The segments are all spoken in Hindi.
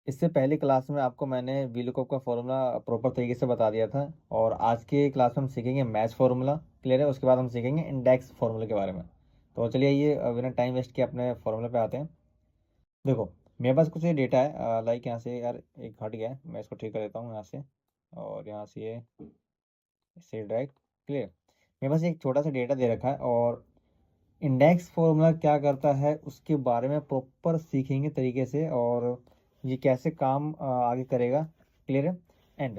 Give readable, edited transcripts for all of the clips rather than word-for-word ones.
इससे पहली क्लास में आपको मैंने वीलुकअप का फॉर्मूला प्रॉपर तरीके से बता दिया था और आज की क्लास में हम सीखेंगे मैच फार्मूला। क्लियर है? उसके बाद हम सीखेंगे इंडेक्स फार्मूले के बारे में। तो चलिए ये बिना टाइम वेस्ट किए अपने फार्मूले पे आते हैं। देखो, मेरे पास कुछ ये डेटा है, लाइक यहाँ से यार एक हट गया है, मैं इसको ठीक कर देता हूँ यहाँ से। और यहाँ से ये से ड्रैग। क्लियर? मेरे पास एक छोटा सा डेटा दे रखा है और इंडेक्स फॉर्मूला क्या करता है उसके बारे में प्रॉपर सीखेंगे तरीके से और ये कैसे काम आगे करेगा। क्लियर है? एंड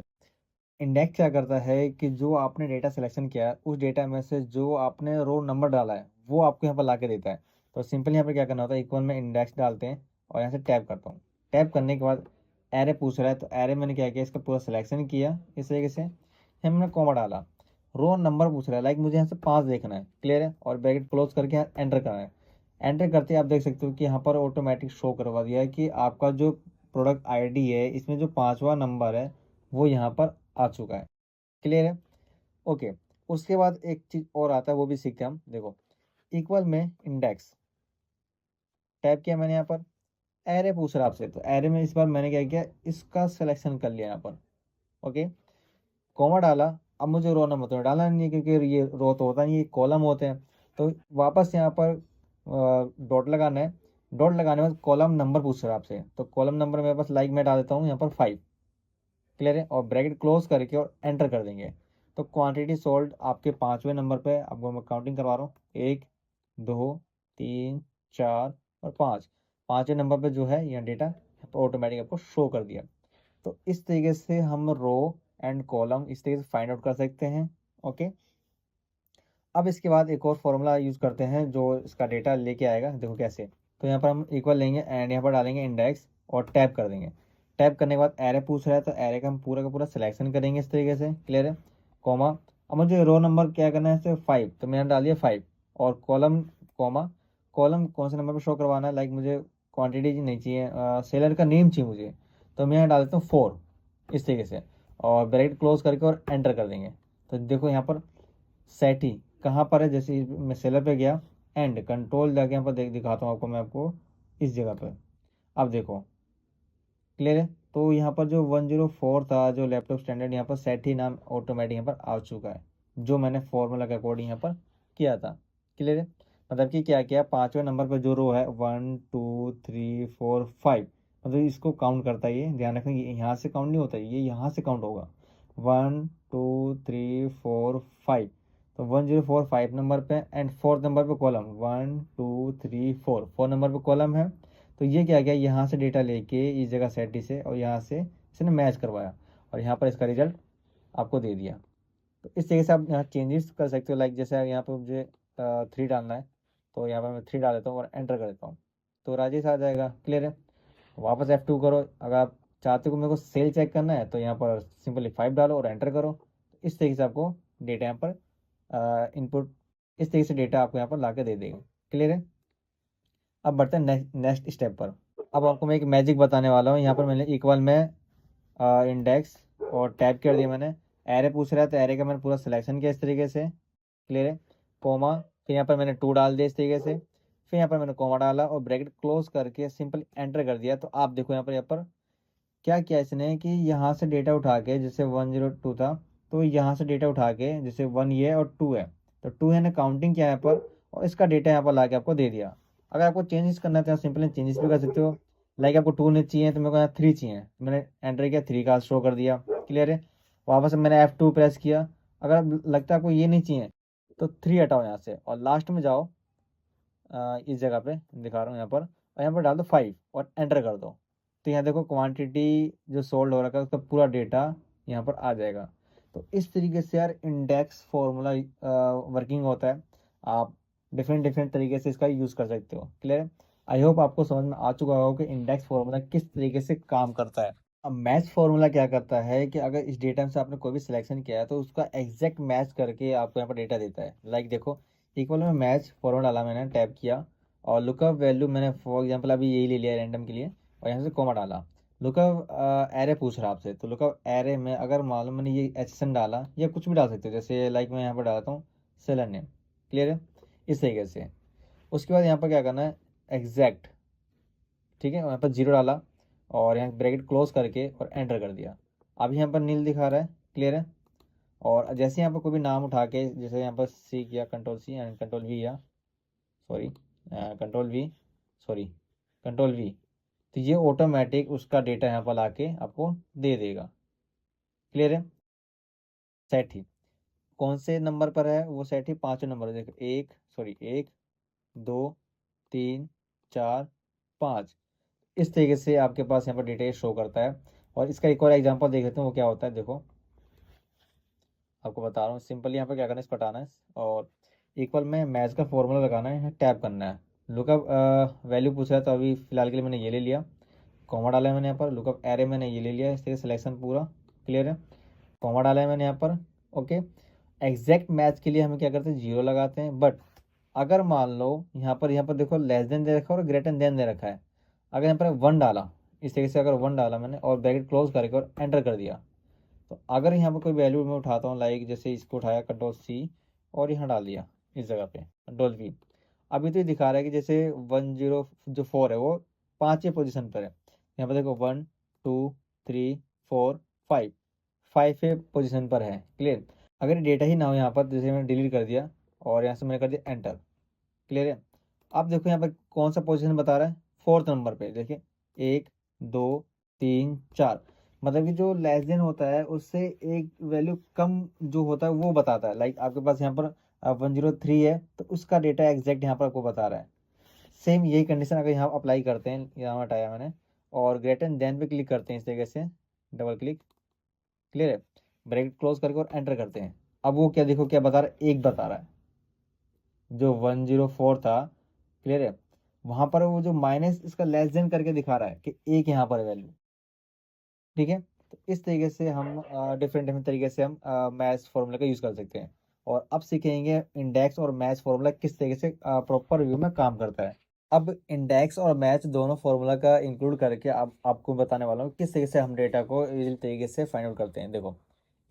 इंडेक्स क्या करता है कि जो आपने डेटा सिलेक्शन किया है उस डेटा में से जो आपने रो नंबर डाला है वो आपको यहाँ पर ला के देता है। तो सिंपल यहाँ पर क्या करना होता है, इक्वल में इंडेक्स डालते हैं और यहाँ से टैप करता हूँ। टैप करने के बाद एरे पूछ रहा है, तो एरे मैंने क्या किया, इसका पूरा सिलेक्शन किया इस तरीके से। हमने कॉमा डाला, रो नंबर पूछ रहा है, लाइक मुझे यहाँ से 5 देखना है। क्लियर है? और ब्रैकेट क्लोज करके यहाँ एंटर करना है। एंटर करते ही आप देख सकते हो कि यहाँ पर ऑटोमेटिक शो करवा दिया है कि आपका जो प्रोडक्ट आईडी है इसमें जो 5वां नंबर है वो यहाँ पर आ चुका है। क्लियर है? ओके। उसके बाद एक चीज और आता है, वो भी सीखते हैं हम। देखो, इक्वल में इंडेक्स टैप किया मैंने यहाँ पर, एरे पूछ रहा है आपसे, तो एरे में इस बार मैंने क्या किया, इसका सिलेक्शन कर लिया यहाँ पर। ओके, कॉमा डाला। अब मुझे रो नंबर तो डालना नहीं है क्योंकि ये रो तो होता नहीं, ये कॉलम होते हैं। तो वापस यहाँ पर डॉट लगाना है। डॉट लगाने में कॉलम नंबर पूछ रहा है आपसे, तो कॉलम नंबर मेरे पास लाइक मैं डाल देता हूँ यहाँ पर 5। क्लियर है? और ब्रैकेट क्लोज करके और एंटर कर देंगे। तो क्वांटिटी सोल्ड आपके 5वें नंबर पे, आपको मैं काउंटिंग करवा रहा हूँ, 1 2 3 4 और 5। 5वें नंबर पे जो है यह डेटा ऑटोमेटिक आपको शो कर दिया। तो इस तरीके से हम रो एंड कॉलम इस तरीके से फाइंड आउट कर सकते हैं। ओके। अब इसके बाद एक और फॉर्मूला यूज़ करते हैं जो इसका डेटा लेके आएगा। देखो कैसे। तो यहाँ पर हम इक्वल लेंगे एंड यहाँ पर डालेंगे इंडेक्स और टैप कर देंगे। टैप करने के बाद एरे पूछ रहा है, तो एरे का हम पूरा का पूरा सिलेक्शन करेंगे इस तरीके से। क्लियर है? कॉमा। अब मुझे रो नंबर क्या करना है, सिर्फ 5, तो मैंने डाल दिया 5। और कॉलम, कॉमा, कॉलम कौन से नंबर पर शो करवाना है, लाइक मुझे क्वान्टिटी नहीं चाहिए, सेलर का नेम चाहिए मुझे, तो मैं यहाँ डाल देता हूँ 4 इस तरीके से। और ब्रैकेट क्लोज करके और एंटर कर देंगे। तो देखो यहाँ पर सेट ही कहाँ पर है, जैसे मैं सेलर पे गया एंड कंट्रोल जाके यहाँ पर दिखाता हूँ आपको, मैं आपको इस जगह पर। अब देखो, क्लियर है? तो यहाँ पर जो 104 था, जो लैपटॉप स्टैंडर्ड, यहाँ पर सेट ही नाम ऑटोमेटिक यहाँ पर आ चुका है, जो मैंने फॉर्मूला के अकॉर्डिंग यहाँ पर किया था। क्लियर है? मतलब कि क्या किया, 5वें नंबर पर जो रो है 1 2 3 4 5, मतलब इसको काउंट करता है ये, ध्यान रखें, ये यहाँ से काउंट नहीं होता, ये यहाँ से काउंट होगा। 1 2 3 4 5। तो 1045 नंबर पे एंड 4th नंबर पे कॉलम 1 2 3 4, 4 नंबर पे कॉलम है। तो ये क्या किया, यहाँ से डेटा लेके इस जगह सेटी से और यहाँ से इसने मैच करवाया और यहाँ पर इसका रिजल्ट आपको दे दिया। तो इस तरीके से आप यहाँ चेंजेस कर सकते हो, लाइक जैसे यहाँ पर मुझे 3 डालना है, तो यहाँ पर मैं 3 डाल देता हूँ और एंटर कर देता हूँ, तो राजेश आ जाएगा। क्लियर है? वापस F2 करो, अगर आप चाहते हो मेरे को सेल चेक करना है तो यहाँ पर सिंपली 5 डालो और एंटर करो। तो इस तरीके से आपको डेटा यहाँ पर इनपुट, इस तरीके से डेटा आपको यहाँ पर ला के दे देगा। क्लियर है? अब बढ़ते हैं नेक्स्ट स्टेप पर। अब आपको मैं एक मैजिक बताने वाला हूँ। यहाँ पर मैंने इक्वल में इंडेक्स और टैप कर दिया मैंने। एरे पूछ रहा है तो एरे का मैंने पूरा सिलेक्शन किया इस तरीके से। क्लियर है? कोमा, फिर यहाँ पर मैंने 2 डाल दिया इस तरीके से। फिर यहाँ पर मैंने कोमा डाला और ब्रैकेट क्लोज करके सिंपल एंटर कर दिया। तो आप देखो यहाँ पर क्या किया इसने कि यहाँ से डेटा उठा के, जैसे 102 था, तो यहाँ से डेटा उठा के, जैसे 1 ये और 2 है, तो 2 है ने काउंटिंग किया यहाँ पर और इसका डेटा यहाँ पर ला के आपको दे दिया। अगर आपको चेंजेस करना है तो सिंपल चेंजेस भी कर सकते हो। लाइक आपको 2 नहीं चाहिए तो मेरे को यहाँ 3 चाहिए, तो मैंने एंटर किया, 3 का शो कर दिया। क्लियर है? वापस मैंने F2 प्रेस किया। अगर लगता है आपको ये नहीं चाहिए तो 3 हटाओ यहाँ से और लास्ट में जाओ, इस जगह पे दिखा रहा हूँ यहाँ पर, और यहाँ पर डाल दो 5 और एंटर कर दो। तो यहाँ देखो क्वांटिटी जो सोल्ड हो रखा है उसका पूरा डेटा यहाँ पर आ जाएगा। तो इस तरीके से यार इंडेक्स फॉर्मूला वर्किंग होता है। आप डिफरेंट डिफरेंट तरीके से इसका यूज़ कर सकते हो। क्लियर है? आई होप आपको समझ में आ चुका होगा कि इंडेक्स फॉर्मूला किस तरीके से काम करता है। अब मैच फॉर्मूला क्या करता है कि अगर इस डेटा में से आपने कोई भी सिलेक्शन किया है तो उसका एग्जैक्ट मैच करके आपको यहाँ पर डेटा देता है। लाइक देखो, इक्वल में मैच फॉर्मूला डाला मैंने, टैप किया और लुकअप वैल्यू मैंने फॉर एग्जांपल अभी यही ले लिया रैंडम के लिए और यहाँ से कॉमा डाला। लुकअप एरे पूछ रहा आपसे, तो लुकअप एरे में अगर मालूम मैंने ये एचएसएन डाला या कुछ भी डाल सकते हो, जैसे लाइक मैं यहाँ पर डालता हूँ सेलर नेम। क्लियर है? इस तरीके से। उसके बाद यहाँ पर क्या करना है, एग्जैक्ट, ठीक है, यहाँ पर 0 डाला। और यहाँ ब्रैकेट क्लोज करके और एंटर कर दिया। अब यहाँ पर नील दिखा रहा है, क्लियर है। और जैसे यहाँ पर कोई भी नाम उठा के, जैसे यहाँ पर सी किया, control C and control V, या sorry control V, sorry control V, तो ये ऑटोमेटिक उसका डेटा यहाँ पर लाके आपको दे देगा, क्लियर है। सेट ही कौन से नंबर पर है, वो सेट ही पांचों नंबर, देखो एक, सॉरी एक, दो, तीन, चार, पाँच, इस तरीके से आपके पास यहाँ पर डिटेल शो करता है। और इसका एक और एग्जांपल देख लेते हैं वो क्या होता है। देखो आपको बता रहा हूँ सिंपली, यहाँ पर क्या करना है, इसको हटाना है और इक्वल में मैच का फॉर्मूला लगाना है, टैप करना है। लुकअप वैल्यू पूछ रहा है, तो अभी फिलहाल के लिए मैंने ये ले लिया, कॉमा डाला है मैंने यहाँ पर। लुकअप एरे मैंने ये ले लिया, इस तरह सिलेक्शन पूरा क्लियर है, कॉमा डाला है मैंने यहाँ पर, ओके। एग्जैक्ट मैच के लिए हमें क्या करते हैं, जीरो लगाते हैं। बट अगर मान लो यहाँ पर देखो लेस देन दे रखा है और ग्रेटर देन दे रखा है, अगर यहाँ पर वन डाला, इस तरीके से अगर वन डाला मैंने और ब्रैकेट क्लोज करके और एंटर कर दिया, तो अगर यहाँ पर कोई वैल्यू मैं उठाता हूँ, लाइक जैसे इसको उठाया कंट्रोल सी और यहाँ डाल दिया इस जगह पे कंट्रोल वी, अभी तो ये दिखा रहा है कि जैसे 104 है वो पाँचवें पोजीशन पर है। यहाँ पर देखो 1 2 3 4 5, 5वें पोजीशन पर है, क्लियर। अगर डेटा ही ना हो यहाँ पर, जैसे मैंने डिलीट कर दिया और यहाँ से मैंने कर दिया एंटर, क्लियर है। अब देखो यहाँ पर कौन सा पोजीशन बता रहा है, फोर्थ नंबर पे, देखिए 1 2 3 4, मतलब कि जो लेस देन होता है उससे एक वैल्यू कम जो होता है वो बताता है। लाइक आपके पास यहाँ पर 103 है, तो उसका डेटा एग्जैक्ट यहाँ पर आपको बता रहा है। सेम यही कंडीशन अगर यहाँ अप्लाई करते हैं, यहाँ हटाया मैंने और ग्रेटर देन पे क्लिक करते हैं इस तरीके से, डबल क्लिक, क्लियर है, ब्रैकेट क्लोज करके और एंटर करते हैं। अब वो क्या, देखो क्या बता रहा है, एक बता रहा है, जो 104 था, क्लियर है, वहां पर वो जो माइनस इसका लेस देन करके दिखा रहा है कि एक यहाँ पर वैल्यू, ठीक है। तो इस तरीके से हम डिफरेंट डिफरेंट तरीके से हम मैथ फॉर्मूला का यूज़ कर सकते हैं। और अब सीखेंगे इंडेक्स और मैच फॉर्मूला किस तरीके से प्रॉपर व्यू में काम करता है। अब इंडेक्स और मैच दोनों फॉर्मूला का इंक्लूड करके अब आपको बताने वाला हूँ किस तरीके से हम डेटा को इजीली तरीके से फाइंड आउट करते हैं। देखो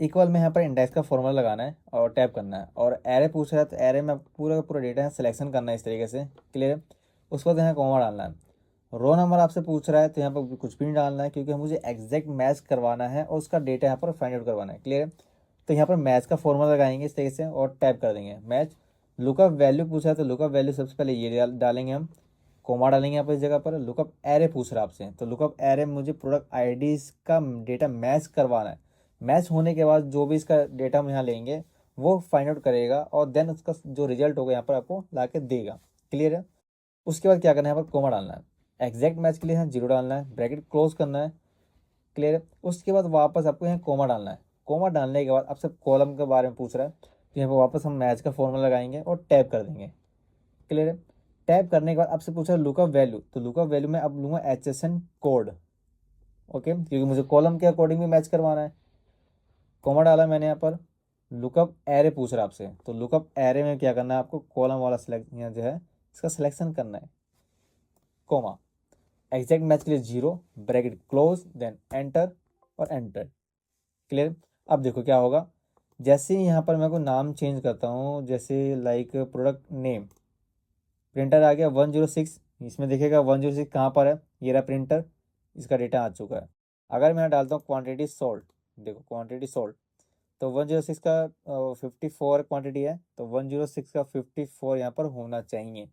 इक्वल में यहाँ पर इंडेक्स का फॉर्मूला लगाना है और टैप करना है, और एरे पूछ रहा है तो एरे में पूरा का पूरा डेटा है सिलेक्शन करना है इस तरीके से, क्लियर है। उसके बाद यहाँ कॉमा डालना है। रो नंबर आपसे पूछ रहा है तो यहाँ पर कुछ भी नहीं डालना है, क्योंकि मुझे एग्जैक्ट मैच करवाना है और उसका डेटा यहाँ पर फाइंड आउट करवाना है, क्लियर है। तो यहाँ पर मैच का फॉर्मूला लगाएंगे इस तरीके से और टैप कर देंगे मैच। लुकअप वैल्यू पूछा है तो लुकअप वैल्यू सबसे पहले ये डालेंगे हम, कोमा डालेंगे यहाँ पर इस जगह पर। लुकअप एरे पूछ रहा है आपसे, तो लुकअप एरे मुझे प्रोडक्ट आईडी का डेटा मैच करवाना है। मैच होने के बाद जो भी इसका डेटा हम यहाँ लेंगे वो फाइंड आउट करेगा और देन उसका जो रिजल्ट होगा यहाँ पर आपको ला के देगा, क्लियर है। उसके बाद क्या करना है, यहाँ पर कोमा डालना है। एग्जैक्ट मैच के लिए यहाँ जीरो डालना है, ब्रैकेट क्लोज करना है, क्लियर है। उसके बाद वापस आपको यहाँ कोमा डालना है। कोमा डालने के बाद आपसे कॉलम के बारे में पूछ रहा है, तो यहाँ पर वापस हम मैच का फॉर्मूला लगाएंगे और टैप कर देंगे, क्लियर है। टैप करने के बाद आपसे पूछा लुकअप वैल्यू, तो लुकअप वैल्यू में अब लूँगा HSN कोड, ओके, क्योंकि मुझे कॉलम के अकॉर्डिंग भी मैच करवाना है। कोमा डाला मैंने यहाँ पर। लुकअप एरे पूछ रहा है आपसे, तो लुकअप एरे में क्या करना है, आपको कॉलम वाला सिलेक्ट यहाँ जो है इसका सिलेक्शन करना है, कोमा, एग्जैक्ट मैच के लिए zero, bracket close, then enter और एंटर, क्लियर। अब देखो क्या होगा, जैसे ही यहाँ पर मैं कोई नाम चेंज करता हूँ, जैसे लाइक प्रोडक्ट नेम, प्रिंटर आ गया 106, इसमें देखेगा 106 कहाँ पर है, ये रहा प्रिंटर, इसका डेटा आ चुका है। अगर मैं डालता हूँ क्वांटिटी सोल्ड, देखो क्वांटिटी सोल्ड, तो 106 का 54 क्वांटिटी है, तो 106 का 54 यहाँ पर होना चाहिए,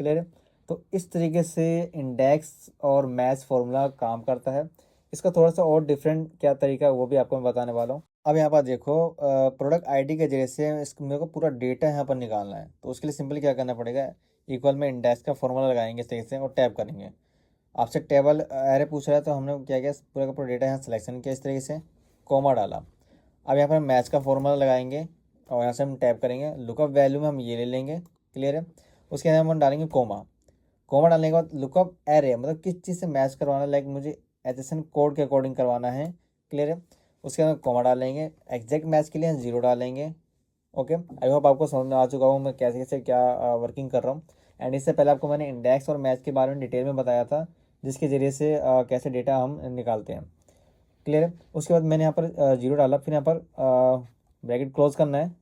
क्लियर है। तो इस तरीके से इंडेक्स और मैच फॉर्मूला काम करता है। इसका थोड़ा सा और डिफरेंट क्या तरीका है वो भी आपको मैं बताने वाला हूँ। अब यहाँ पर देखो प्रोडक्ट आईडी के जरिए से इस मेरे को पूरा डेटा यहाँ पर निकालना है, तो उसके लिए सिंपली क्या करना पड़ेगा, इक्वल में इंडेक्स का फॉर्मूला लगाएंगे इस तरीके से और टैप करेंगे। आपसे टेबल एरे पूछ रहा है, तो हमने क्या किया, पूरा का पूरा डेटा यहाँ सिलेक्शन किया इस तरीके से, कॉमा डाला। अब यहाँ पर मैच का फॉर्मूला लगाएंगे और यहाँ से हम टैप करेंगे। लुकअप वैल्यू में हम ये ले लेंगे, क्लियर है। उसके अंदर हम डालेंगे कोमा, कोमा डालने के बाद लुकअप एरे, मतलब किस चीज़ से मैच करवाना है, लाइक मुझे HSN कोड के अकॉर्डिंग करवाना है, क्लियर है। उसके अंदर कोमा डालेंगे, एग्जैक्ट मैच के लिए हम जीरो डालेंगे, ओके। आई होप आपको समझ में आ चुका हूँ मैं कैसे कैसे क्या वर्किंग कर रहा हूँ। एंड इससे पहले आपको मैंने इंडेक्स और मैच के बारे में डिटेल में बताया था, जिसके ज़रिए से कैसे डेटा हम निकालते हैं, क्लियर है। उसके बाद मैंने यहाँ पर जीरो डाला, फिर यहाँ पर ब्रैकेट क्लोज करना है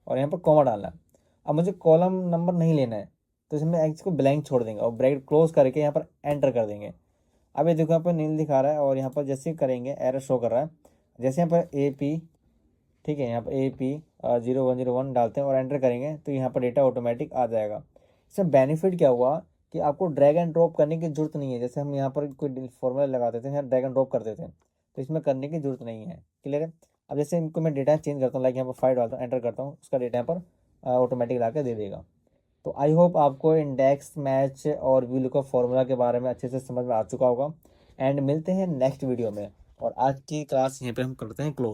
और यहाँ पर कॉमा डालना है। अब मुझे कॉलम नंबर नहीं लेना है, तो इसमें इसको ब्लैंक छोड़ देंगे और ब्रैकेट क्लोज करके यहाँ पर एंटर कर देंगे। अब ये देखो यहाँ पर नील दिखा रहा है और यहाँ पर जैसे करेंगे एरर शो कर रहा है। जैसे यहाँ पर AP, ठीक है, यहाँ पर AP 0101 डालते हैं और एंटर करेंगे तो यहाँ पर डेटा ऑटोमेटिक आ जाएगा। इसमें बेनिफिट क्या हुआ कि आपको ड्रैग एंड ड्रॉप करने की जरूरत नहीं है। जैसे हम यहाँ पर कोई फॉर्मूला लगाते थे, यहाँ ड्रैग एंड ड्रॉप करते थे, तो इसमें करने की जरूरत नहीं है। क्लियर है। अब जैसे इनको मैं डेटा चेंज करता हूँ, लाइक यहाँ पर 5 डालता हूँ, एंटर करता हूँ, उसका डेटा यहाँ पर ऑटोमेटिक ला के दे देगा। तो आई होप आपको इंडेक्स, मैच और VLOOKUP फॉर्मूला के बारे में अच्छे से समझ में आ चुका होगा। एंड मिलते हैं नेक्स्ट वीडियो में, और आज की क्लास यहीं पे हम करते हैं क्लोज।